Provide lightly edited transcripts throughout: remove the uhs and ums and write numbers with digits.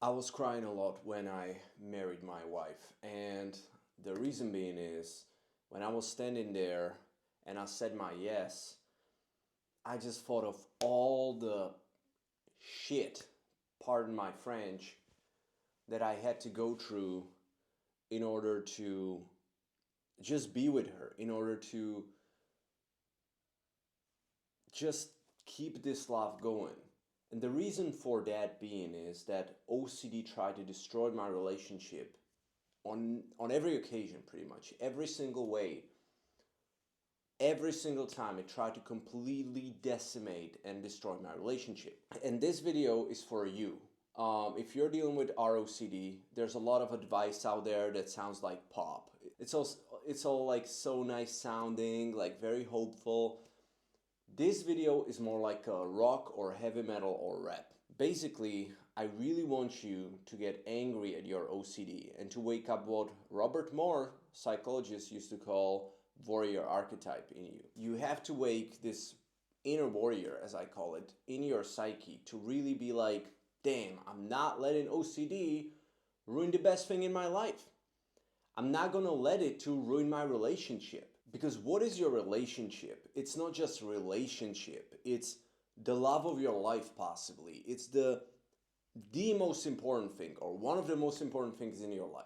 I was crying a lot when I married my wife, and the reason being is when I was standing there and I said my yes, I just thought of all the shit, pardon my French, that I had to go through in order to just be with her, in order to just keep this love going. And the reason for that being is that OCD tried to destroy my relationship on every occasion, pretty much every single way. Every single time it tried to completely decimate and destroy my relationship. And this video is for you. If you're dealing with ROCD, there's a lot of advice out there that sounds like pop. It's all like so nice sounding, like very hopeful. This video is more like a rock or heavy metal or rap. Basically, I really want you to get angry at your OCD and to wake up what Robert Moore, psychologist, used to call warrior archetype in you. You have to wake this inner warrior, as I call it, in your psyche to really be like, damn, I'm not letting OCD ruin the best thing in my life. I'm not gonna let it to ruin my relationship. Because what is your relationship? It's not just a relationship. It's the love of your life, possibly. It's the most important thing, or one of the most important things in your life.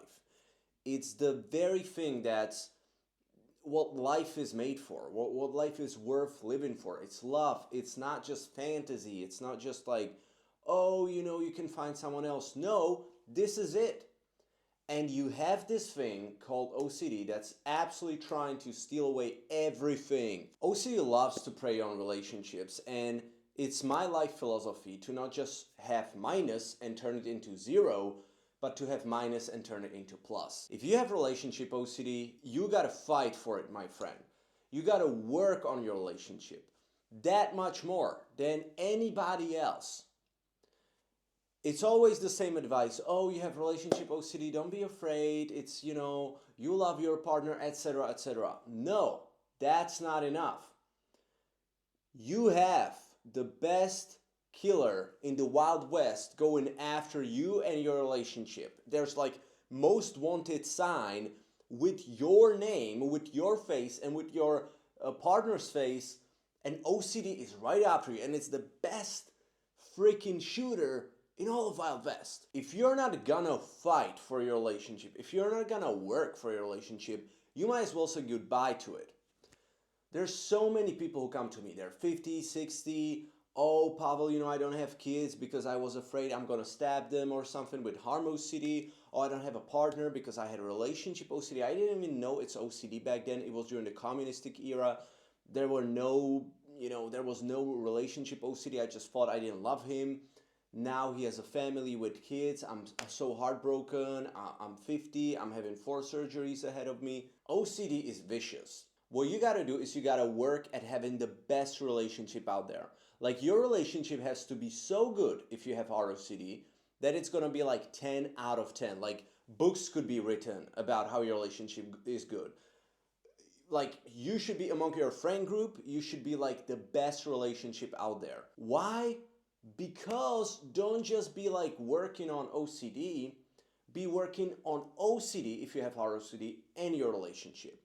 It's the very thing that's what life is made for, what life is worth living for. It's love. It's not just fantasy. It's not just like, oh, you can find someone else. No, this is it. And you have this thing called OCD that's absolutely trying to steal away everything. OCD loves to prey on relationships, and it's my life philosophy to not just have minus and turn it into zero, but to have minus and turn it into plus. If you have relationship OCD, you gotta fight for it, my friend. You gotta work on your relationship that much more than anybody else. It's always the same advice. Oh, you have relationship OCD, don't be afraid. It's, you love your partner, etc., etc. No, that's not enough. You have the best killer in the Wild West going after you and your relationship. There's like most wanted sign with your name, with your face, and with your partner's face, and OCD is right after you, and it's the best freaking shooter in all of Wild West. If you're not gonna fight for your relationship, if you're not gonna work for your relationship, you might as well say goodbye to it. There's so many people who come to me, they're 50, 60, oh, Pavel, I don't have kids because I was afraid I'm gonna stab them or something with harm OCD. Oh, I don't have a partner because I had a relationship OCD. I didn't even know it's OCD back then. It was during the communistic era. There was no relationship OCD. I just thought I didn't love him. Now he has a family with kids. I'm so heartbroken. I'm 50. I'm having 4 surgeries ahead of me. OCD is vicious. What you gotta do is you gotta work at having the best relationship out there. Like, your relationship has to be so good if you have ROCD that it's gonna be like 10 out of 10. Like, books could be written about how your relationship is good. Like, you should be among your friend group, you should be like the best relationship out there. Why? Because don't just be like working on OCD, be working on OCD if you have ROCD and your relationship.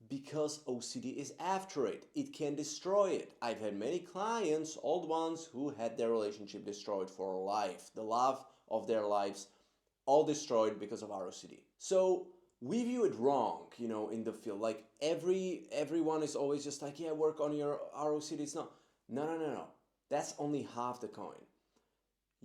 Because OCD is after it. It can destroy it. I've had many clients, old ones, who had their relationship destroyed for life. The love of their lives, all destroyed because of ROCD. So we view it wrong, in the field. Like, everyone is always just like, yeah, work on your ROCD. It's not. No. That's only half the coin.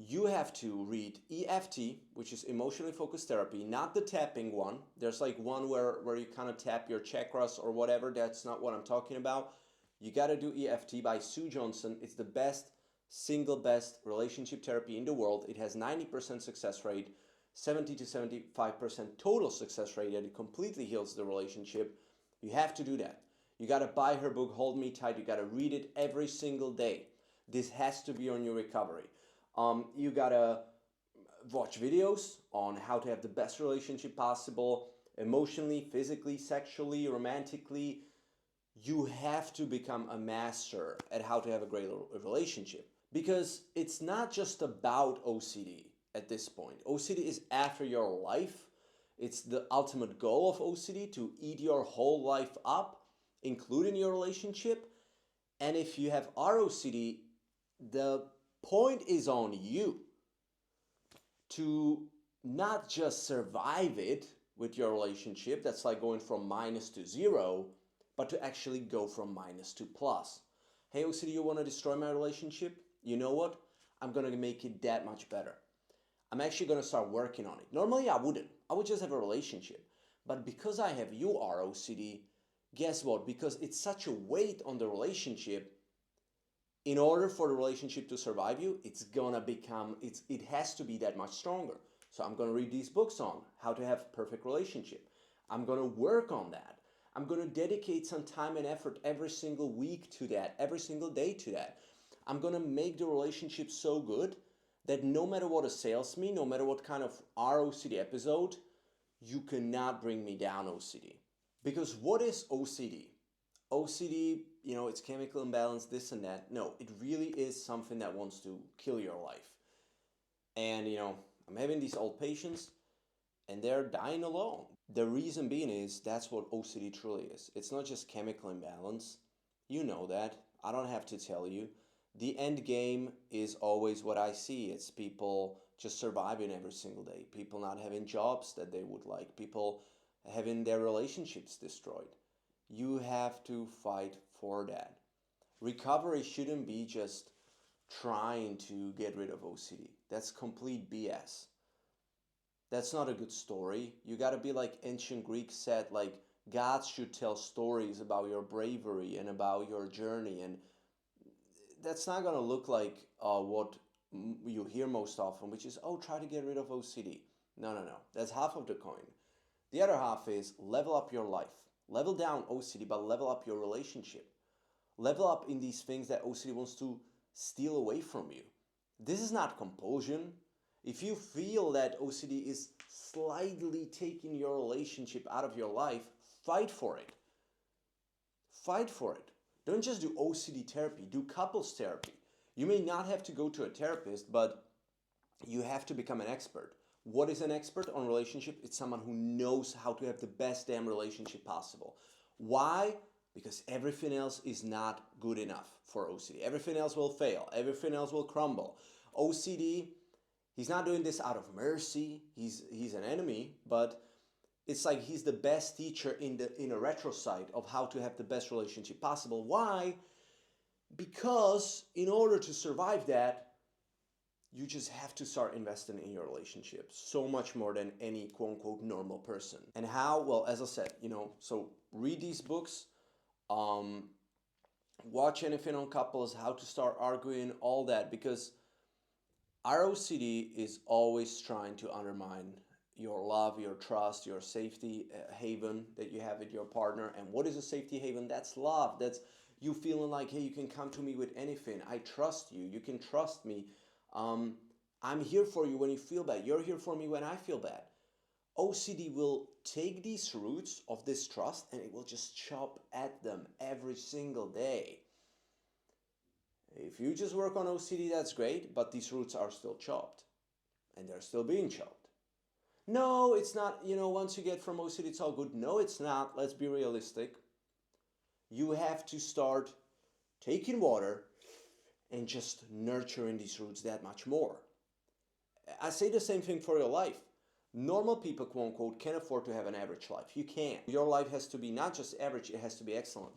You have to read EFT, which is emotionally focused therapy, not the tapping one. There's like one where you kind of tap your chakras or whatever. That's not what I'm talking about. You got to do EFT by Sue Johnson. It's the single best relationship therapy in the world. It has 90% success rate, 70 to 75% total success rate, and it completely heals the relationship. You have to do that. You got to buy her book, Hold Me Tight. You got to read it every single day. This has to be on your recovery. You gotta watch videos on how to have the best relationship possible, emotionally, physically, sexually, romantically. You have to become a master at how to have a great relationship. Because it's not just about OCD at this point. OCD is after your life. It's the ultimate goal of OCD to eat your whole life up, including your relationship. And if you have ROCD, the point is on you to not just survive it with your relationship, that's like going from minus to zero, but to actually go from minus to plus. Hey OCD, you want to destroy my relationship? You know what? I'm going to make it that much better. I'm actually going to start working on it. Normally I wouldn't. I would just have a relationship. But because I have you ROCD, guess what? Because it's such a weight on the relationship, in order for the relationship to survive you, it has to be that much stronger. So I'm going to read these books on how to have a perfect relationship. I'm going to work on that. I'm going to dedicate some time and effort every single week to that, every single day to that. I'm going to make the relationship so good that no matter what assails me, no matter what kind of ROCD episode, you cannot bring me down, OCD. Because what is OCD? OCD, it's chemical imbalance, this and that. No, it really is something that wants to kill your life. And, I'm having these old patients and they're dying alone. The reason being is that's what OCD truly is. It's not just chemical imbalance. You know that. I don't have to tell you. The end game is always what I see. It's people just surviving every single day. People not having jobs that they would like. People having their relationships destroyed. You have to fight for that. Recovery shouldn't be just trying to get rid of OCD. That's complete BS. That's not a good story. You got to be like ancient Greeks said, like gods should tell stories about your bravery and about your journey. And that's not going to look like what you hear most often, which is, try to get rid of OCD. No. That's half of the coin. The other half is level up your life. Level down OCD, but level up your relationship. Level up in these things that OCD wants to steal away from you. This is not compulsion. If you feel that OCD is slightly taking your relationship out of your life, fight for it. Fight for it. Don't just do OCD therapy, do couples therapy. You may not have to go to a therapist, but you have to become an expert. What is an expert on relationship? It's someone who knows how to have the best damn relationship possible. Why? Because everything else is not good enough for OCD. Everything else will fail. Everything else will crumble. OCD, he's not doing this out of mercy. He's an enemy, but it's like he's the best teacher in a retrosite of how to have the best relationship possible. Why? Because in order to survive that, you just have to start investing in your relationship so much more than any quote-unquote normal person. And how? Well, as I said, so read these books, watch anything on couples, how to start arguing, all that, because ROCD is always trying to undermine your love, your trust, your safety haven that you have with your partner. And what is a safety haven? That's love. That's you feeling like, hey, you can come to me with anything. I trust you. You can trust me. I'm here for you when you feel bad. You're here for me when I feel bad. OCD will take these roots of this trust and it will just chop at them every single day. If you just work on OCD, that's great, but these roots are still chopped and they're still being chopped. No, it's not, once you get from OCD, it's all good. No, it's not. Let's be realistic. You have to start taking water and just nurturing these roots that much more. I say the same thing for your life. Normal people, quote unquote, can afford to have an average life. You can't. Your life has to be not just average, it has to be excellent.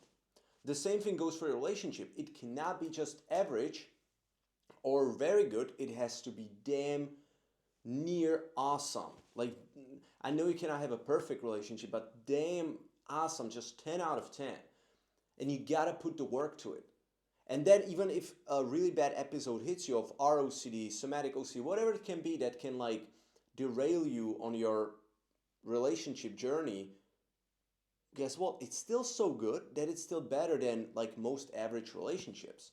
The same thing goes for your relationship. It cannot be just average or very good. It has to be damn near awesome. Like, I know you cannot have a perfect relationship, but damn awesome, just 10 out of 10. And you gotta put the work to it. And then even if a really bad episode hits you of ROCD, somatic OCD, whatever it can be that can like derail you on your relationship journey, guess what? It's still so good that it's still better than like most average relationships.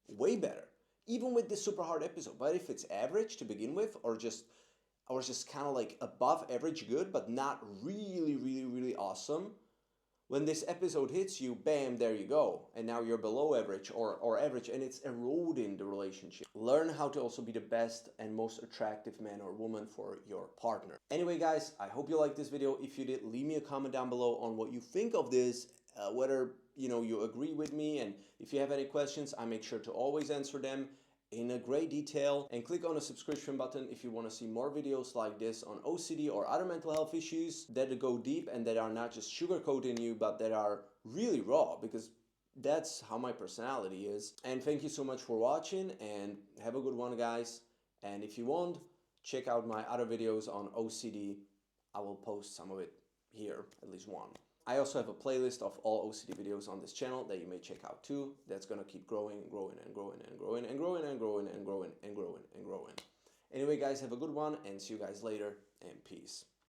Way better. Even with this super hard episode. But if it's average to begin with, or just kind of like above average good, but not really, really, really awesome, when this episode hits you, bam, there you go. And now you're below average or average, and it's eroding the relationship. Learn how to also be the best and most attractive man or woman for your partner. Anyway, guys, I hope you liked this video. If you did, leave me a comment down below on what you think of this, whether you agree with me, and if you have any questions, I make sure to always answer them in a great detail. And click on the subscription button if you want to see more videos like this on OCD or other mental health issues that go deep and that are not just sugarcoating you, but that are really raw, because that's how my personality is. And thank you so much for watching, and have a good one, guys. And if you want, check out my other videos on OCD. I will post some of it here, at least one. I also have a playlist of all OCD videos on this channel that you may check out too. That's gonna keep growing and growing and growing and growing and growing and growing and growing and growing and growing. Anyway, guys, have a good one, and see you guys later, and peace.